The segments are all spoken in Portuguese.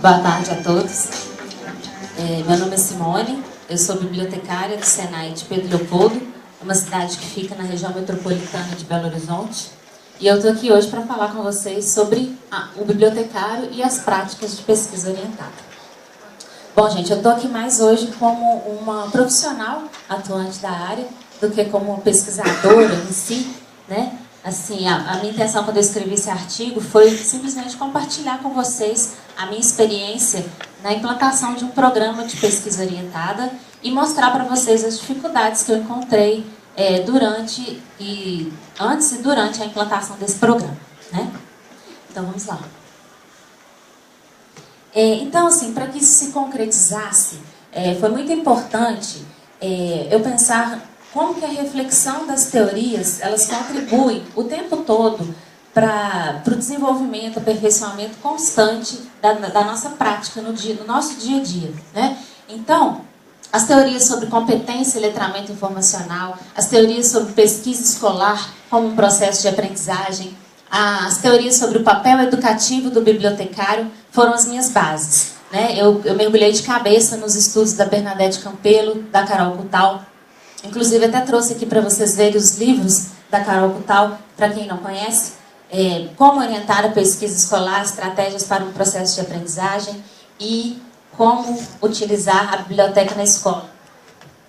Boa tarde a todos. Meu nome é Simone, eu sou bibliotecária do Senai de Pedro Leopoldo, uma cidade que fica na região metropolitana de Belo Horizonte. E eu estou aqui hoje para falar com vocês sobre o bibliotecário e as práticas de pesquisa orientada. Bom, gente, eu estou aqui mais hoje como uma profissional atuante da área do que como uma pesquisadora em si, né? Assim, a minha intenção quando eu escrevi esse artigo foi simplesmente compartilhar com vocês a minha experiência na implantação de um programa de pesquisa orientada e mostrar para vocês as dificuldades que eu encontrei antes e durante a implantação desse programa, né? Então, vamos lá. Então, assim, para que isso se concretizasse, foi muito importante eu pensar como que a reflexão das teorias, elas contribuem o tempo todo para o desenvolvimento, aperfeiçoamento constante da nossa prática no nosso dia a dia, né? Então, as teorias sobre competência e letramento informacional, as teorias sobre pesquisa escolar como um processo de aprendizagem, as teorias sobre o papel educativo do bibliotecário foram as minhas bases, né? Eu mergulhei de cabeça nos estudos da Bernadette Campelo, da Carol Cutal. Inclusive, até trouxe aqui para vocês verem os livros da Carol Cutal, para quem não conhece. Como orientar a pesquisa escolar, estratégias para um processo de aprendizagem e como utilizar a biblioteca na escola.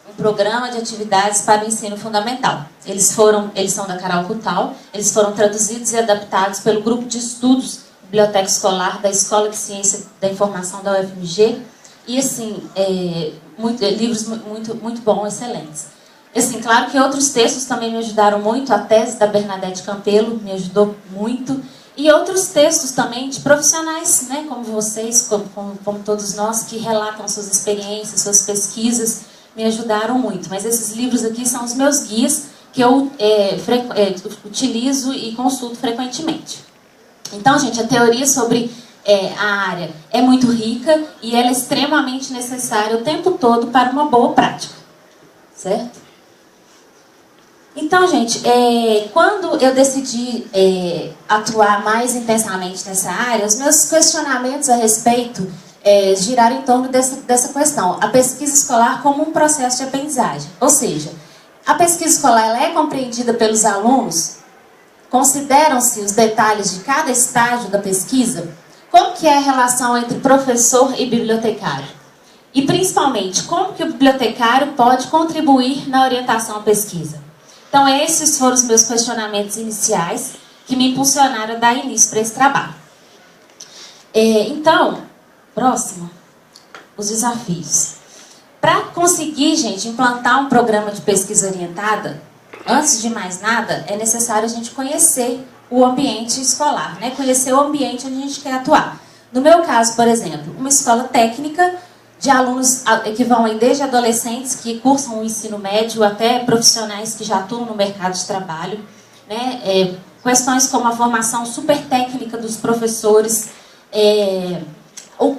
Um programa de atividades para o ensino fundamental. Eles são da Carol Cutal, eles foram traduzidos e adaptados pelo grupo de estudos Biblioteca Escolar da Escola de Ciência da Informação da UFMG. E, assim, livros muito bons, excelentes. Assim, claro que outros textos também me ajudaram muito. A tese da Bernadette Campelo me ajudou muito. E outros textos também de profissionais, né, como vocês, como todos nós, que relatam suas experiências, suas pesquisas, me ajudaram muito. Mas esses livros aqui são os meus guias que eu utilizo e consulto frequentemente. Então, gente, a teoria sobre a área é muito rica e ela é extremamente necessária o tempo todo para uma boa prática. Certo? Então, gente, quando eu decidi atuar mais intensamente nessa área, os meus questionamentos a respeito giraram em torno dessa questão. A pesquisa escolar como um processo de aprendizagem. Ou seja, a pesquisa escolar ela é compreendida pelos alunos? Consideram-se os detalhes de cada estágio da pesquisa? Como que é a relação entre professor e bibliotecário? E, principalmente, como que o bibliotecário pode contribuir na orientação à pesquisa? Então, esses foram os meus questionamentos iniciais que me impulsionaram a dar início para esse trabalho. Então, próximo, os desafios. Para conseguir, gente, implantar um programa de pesquisa orientada, antes de mais nada, é necessário a gente conhecer o ambiente escolar, né? Conhecer o ambiente onde a gente quer atuar. No meu caso, por exemplo, uma escola técnica de alunos que vão aí desde adolescentes que cursam o ensino médio até profissionais que já atuam no mercado de trabalho, né? Questões como a formação super técnica dos professores,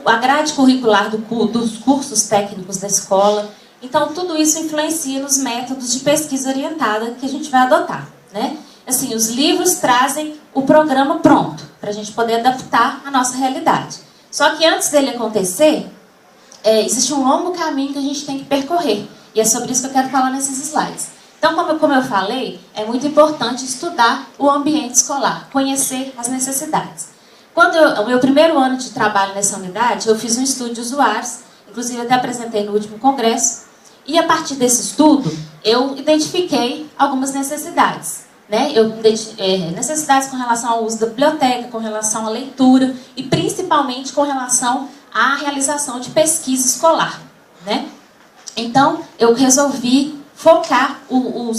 a grade curricular dos cursos técnicos da escola. Então, tudo isso influencia nos métodos de pesquisa orientada que a gente vai adotar, né? Assim, os livros trazem o programa pronto, para a gente poder adaptar à nossa realidade. Só que antes dele acontecer, existe um longo caminho que a gente tem que percorrer. E é sobre isso que eu quero falar nesses slides. Então, como eu falei, é muito importante estudar o ambiente escolar, conhecer as necessidades. O meu primeiro ano de trabalho nessa unidade, eu fiz um estudo de usuários, inclusive até apresentei no último congresso, e a partir desse estudo, eu identifiquei algumas necessidades. Né? Necessidades com relação ao uso da biblioteca, com relação à leitura e principalmente com relação à realização de pesquisa escolar. Né? Então, eu resolvi focar o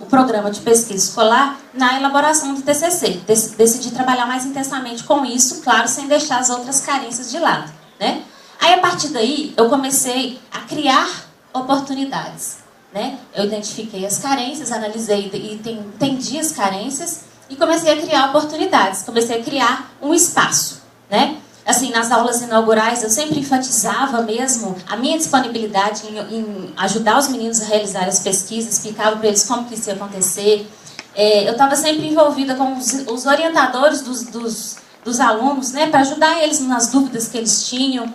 programa de pesquisa escolar na elaboração do TCC. Decidi trabalhar mais intensamente com isso, claro, sem deixar as outras carências de lado. Né? Aí, a partir daí, eu comecei a criar oportunidades. Né? Eu identifiquei as carências, analisei e entendi as carências e comecei a criar oportunidades, comecei a criar um espaço. Né? assim, nas aulas inaugurais, eu sempre enfatizava mesmo a minha disponibilidade em ajudar os meninos a realizar as pesquisas, explicava para eles como que isso ia acontecer. Eu estava sempre envolvida com os orientadores dos alunos, né, para ajudar eles nas dúvidas que eles tinham.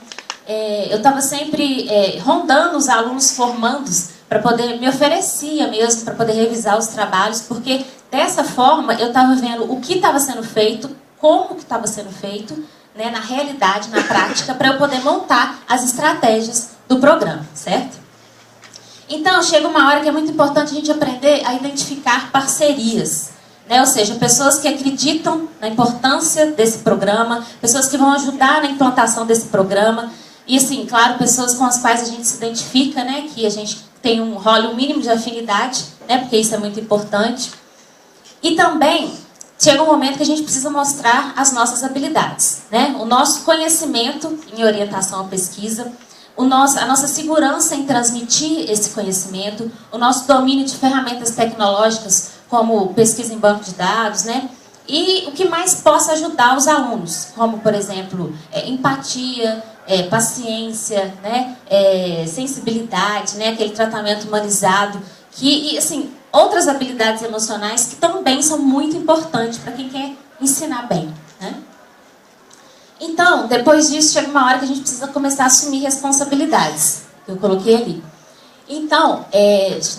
Eu estava sempre rondando os alunos formandos para poder, me oferecia mesmo para poder revisar os trabalhos, porque dessa forma eu estava vendo o que estava sendo feito, como que estava sendo feito, né, na realidade, na prática, para eu poder montar as estratégias do programa, certo? Então, chega uma hora que é muito importante a gente aprender a identificar parcerias, né? Ou seja, pessoas que acreditam na importância desse programa, pessoas que vão ajudar na implantação desse programa, e assim, claro, pessoas com as quais a gente se identifica, né, que a gente tem um mínimo de afinidade, né, porque isso é muito importante. E também chega um momento que a gente precisa mostrar as nossas habilidades, né? O nosso conhecimento em orientação à pesquisa, a nossa segurança em transmitir esse conhecimento, o nosso domínio de ferramentas tecnológicas, como pesquisa em banco de dados, né? E o que mais possa ajudar os alunos, como, por exemplo, empatia, paciência, né? Sensibilidade, né? Aquele tratamento humanizado, e assim, outras habilidades emocionais que também são muito importantes para quem quer ensinar bem, né? Então, depois disso, chega uma hora que a gente precisa começar a assumir responsabilidades, que eu coloquei ali. Então,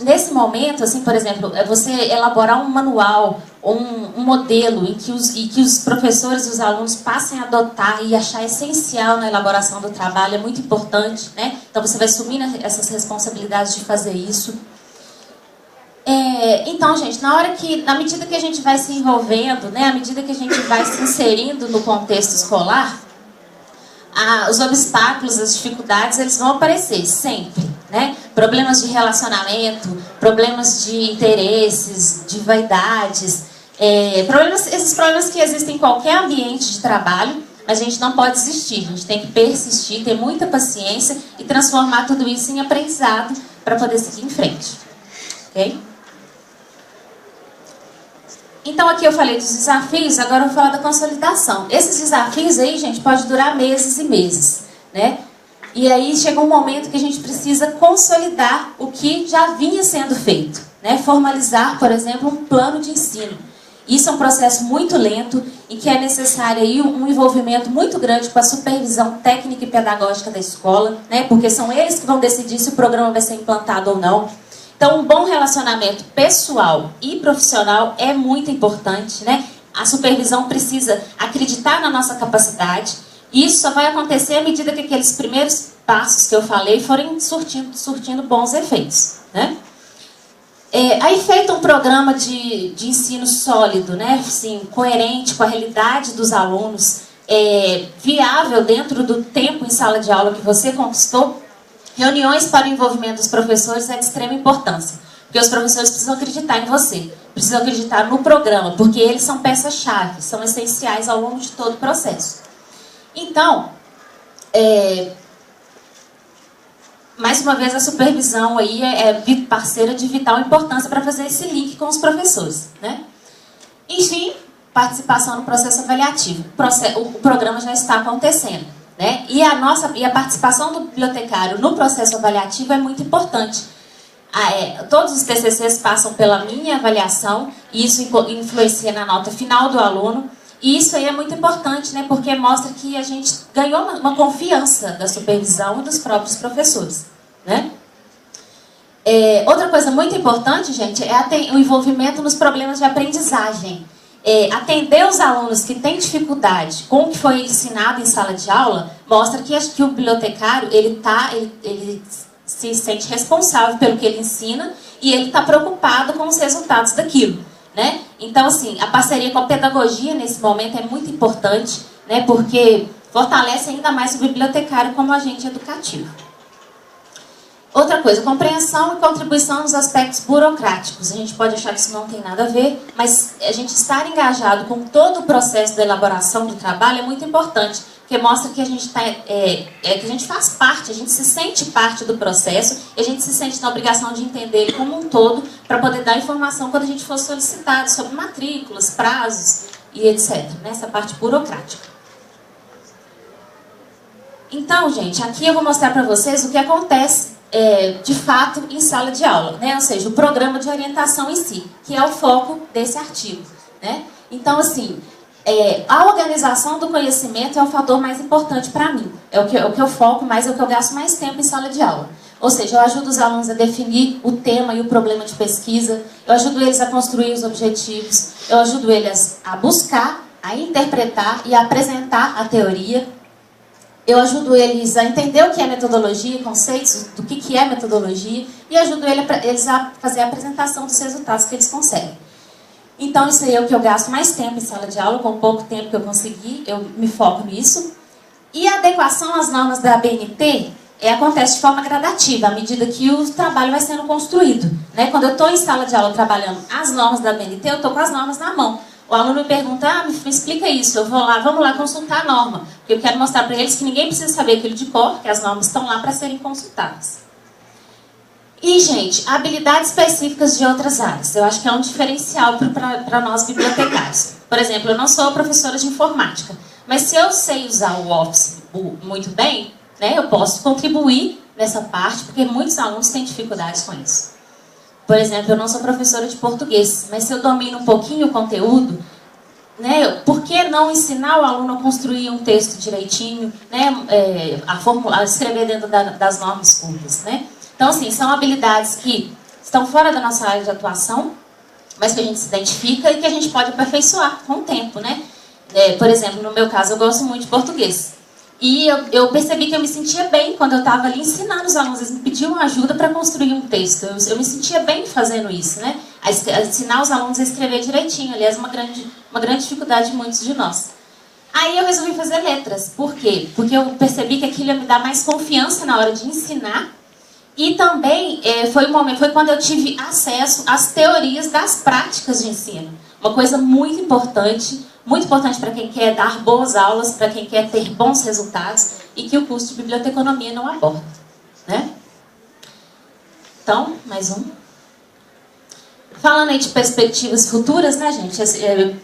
nesse momento, assim, por exemplo, você elaborar um manual, um modelo em que os professores e os alunos passem a adotar e achar essencial na elaboração do trabalho é muito importante, né? Então, você vai assumir essas responsabilidades de fazer isso. Então, gente, na medida que a gente vai se envolvendo, né, à medida que a gente vai se inserindo no contexto escolar, os obstáculos, as dificuldades, eles vão aparecer sempre, né? Problemas de relacionamento, problemas de interesses, de vaidades, esses problemas que existem em qualquer ambiente de trabalho, mas a gente não pode desistir, a gente tem que persistir, ter muita paciência e transformar tudo isso em aprendizado para poder seguir em frente, ok? Então, aqui eu falei dos desafios, agora eu vou falar da consolidação. Esses desafios aí, gente, pode durar meses e meses, né? E aí chega um momento que a gente precisa consolidar o que já vinha sendo feito, né? Formalizar, por exemplo, um plano de ensino. Isso é um processo muito lento e que é necessário aí um envolvimento muito grande com a supervisão técnica e pedagógica da escola, né? Porque são eles que vão decidir se o programa vai ser implantado ou não. Então, um bom relacionamento pessoal e profissional é muito importante, né? A supervisão precisa acreditar na nossa capacidade. E isso só vai acontecer à medida que aqueles primeiros passos que eu falei forem surtindo bons efeitos, né? Aí, feito um programa de ensino sólido, né? Assim, coerente com a realidade dos alunos, viável dentro do tempo em sala de aula que você conquistou, reuniões para o envolvimento dos professores é de extrema importância, porque os professores precisam acreditar em você, precisam acreditar no programa, porque eles são peças-chave, são essenciais ao longo de todo o processo. Então, mais uma vez, a supervisão aí é parceira de vital importância para fazer esse link com os professores, né? Enfim, participação no processo avaliativo. O programa já está acontecendo, né? E a participação do bibliotecário no processo avaliativo é muito importante. Todos os TCCs passam pela minha avaliação e isso influencia na nota final do aluno. E isso aí é muito importante, né? Porque mostra que a gente ganhou uma confiança da supervisão e dos próprios professores, né? Outra coisa muito importante, gente, é o envolvimento nos problemas de aprendizagem. Atender os alunos que têm dificuldade com o que foi ensinado em sala de aula mostra que o bibliotecário ele se sente responsável pelo que ele ensina e ele está preocupado com os resultados daquilo, né? Então, assim, a parceria com a pedagogia nesse momento é muito importante, né? Porque fortalece ainda mais o bibliotecário como agente educativo. Outra coisa, compreensão e contribuição nos aspectos burocráticos. A gente pode achar que isso não tem nada a ver, mas a gente estar engajado com todo o processo da elaboração do trabalho é muito importante, porque mostra que a gente que a gente faz parte, a gente se sente parte do processo e a gente se sente na obrigação de entender ele como um todo para poder dar informação quando a gente for solicitado sobre matrículas, prazos e etc. Nessa parte burocrática. Então, gente, aqui eu vou mostrar para vocês o que acontece de fato em sala de aula, né? Ou seja, o programa de orientação em si, que é o foco desse artigo, né? Então, assim, a organização do conhecimento é o fator mais importante para mim. É o que eu foco mais, é o que eu gasto mais tempo em sala de aula. Ou seja, eu ajudo os alunos a definir o tema e o problema de pesquisa, eu ajudo eles a construir os objetivos, eu ajudo eles a buscar, a interpretar e a apresentar a teoria. Eu ajudo eles a entender o que é metodologia, conceitos do que é metodologia, e ajudo eles a fazer a apresentação dos resultados que eles conseguem. Então, isso aí é o que eu gasto mais tempo em sala de aula, com pouco tempo que eu consegui, eu me foco nisso. E a adequação às normas da ABNT acontece de forma gradativa, à medida que o trabalho vai sendo construído, né? Quando eu estou em sala de aula trabalhando as normas da ABNT, eu estou com as normas na mão. O aluno me pergunta, me explica isso, eu vou lá, vamos lá consultar a norma. Porque eu quero mostrar para eles que ninguém precisa saber aquilo de cor, que as normas estão lá para serem consultadas. E, gente, habilidades específicas de outras áreas. Eu acho que é um diferencial para nós bibliotecários. Por exemplo, eu não sou professora de informática, mas se eu sei usar o Office muito bem, né, eu posso contribuir nessa parte, porque muitos alunos têm dificuldades com isso. Por exemplo, eu não sou professora de português, mas se eu domino um pouquinho o conteúdo, né, por que não ensinar o aluno a construir um texto direitinho, né, a escrever dentro das normas cultas, né? Então, assim, são habilidades que estão fora da nossa área de atuação, mas que a gente se identifica e que a gente pode aperfeiçoar com o tempo, né? Por exemplo, no meu caso, eu gosto muito de português. E eu percebi que eu me sentia bem quando eu estava ali ensinando os alunos. Eles me pediam ajuda para construir um texto. Eu me sentia bem fazendo isso, né? A ensinar os alunos a escrever direitinho. Aliás, uma grande dificuldade de muitos de nós. Aí eu resolvi fazer letras. Por quê? Porque eu percebi que aquilo ia me dar mais confiança na hora de ensinar. E também foi quando eu tive acesso às teorias das práticas de ensino. Uma coisa muito importante para quem quer dar boas aulas, para quem quer ter bons resultados e que o curso de biblioteconomia não aborda, né? Então, mais um. Falando aí de perspectivas futuras, né, gente?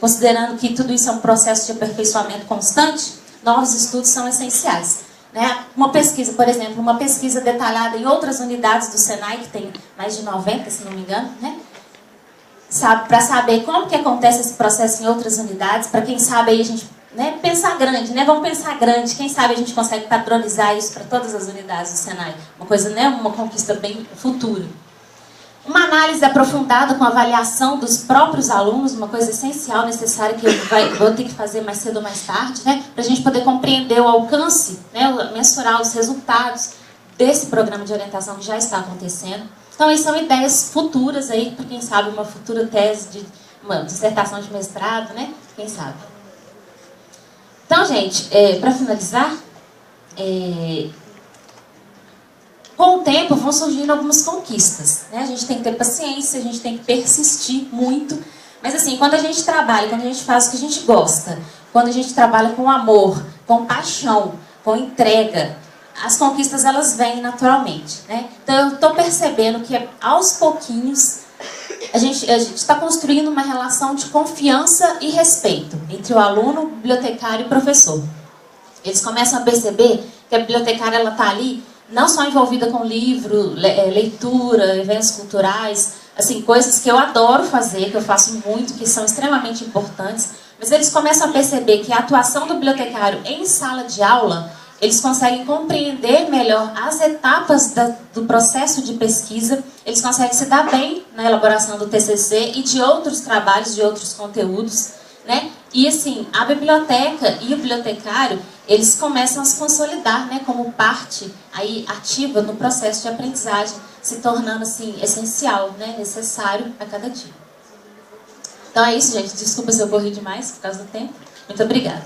Considerando que tudo isso é um processo de aperfeiçoamento constante, novos estudos são essenciais. Né? Uma pesquisa, por exemplo, uma pesquisa detalhada em outras unidades do Senai, que tem mais de 90, se não me engano, né? Para saber como que acontece esse processo em outras unidades, para quem sabe aí a gente, né, pensar grande, né? Vamos pensar grande, quem sabe a gente consegue padronizar isso para todas as unidades do Senai. Uma coisa, né, uma conquista bem futura. Uma análise aprofundada com avaliação dos próprios alunos, uma coisa essencial, necessária, que eu vou ter que fazer mais cedo ou mais tarde, né? Para a gente poder compreender o alcance, né, mensurar os resultados desse programa de orientação que já está acontecendo. Então, aí são ideias futuras aí, para quem sabe, uma futura tese de uma dissertação de mestrado, né? Quem sabe. Então, gente, para finalizar, com o tempo vão surgindo algumas conquistas, né? A gente tem que ter paciência, a gente tem que persistir muito. Mas assim, quando a gente trabalha, quando a gente faz o que a gente gosta, quando a gente trabalha com amor, com paixão, com entrega, as conquistas elas vêm naturalmente, né? Então eu estou percebendo que aos pouquinhos a gente está construindo uma relação de confiança e respeito entre o aluno, o bibliotecário e o professor. Eles começam a perceber que a bibliotecária ela está ali não só envolvida com livro, leitura, eventos culturais, assim, coisas que eu adoro fazer, que eu faço muito, que são extremamente importantes, mas eles começam a perceber que a atuação do bibliotecário em sala de aula, eles conseguem compreender melhor as etapas do processo de pesquisa, eles conseguem se dar bem na elaboração do TCC e de outros trabalhos, de outros conteúdos, né? E assim, a biblioteca e o bibliotecário, eles começam a se consolidar, né, como parte aí ativa no processo de aprendizagem, se tornando assim essencial, né, necessário a cada dia. Então é isso, gente. Desculpa se eu corri demais por causa do tempo. Muito obrigada.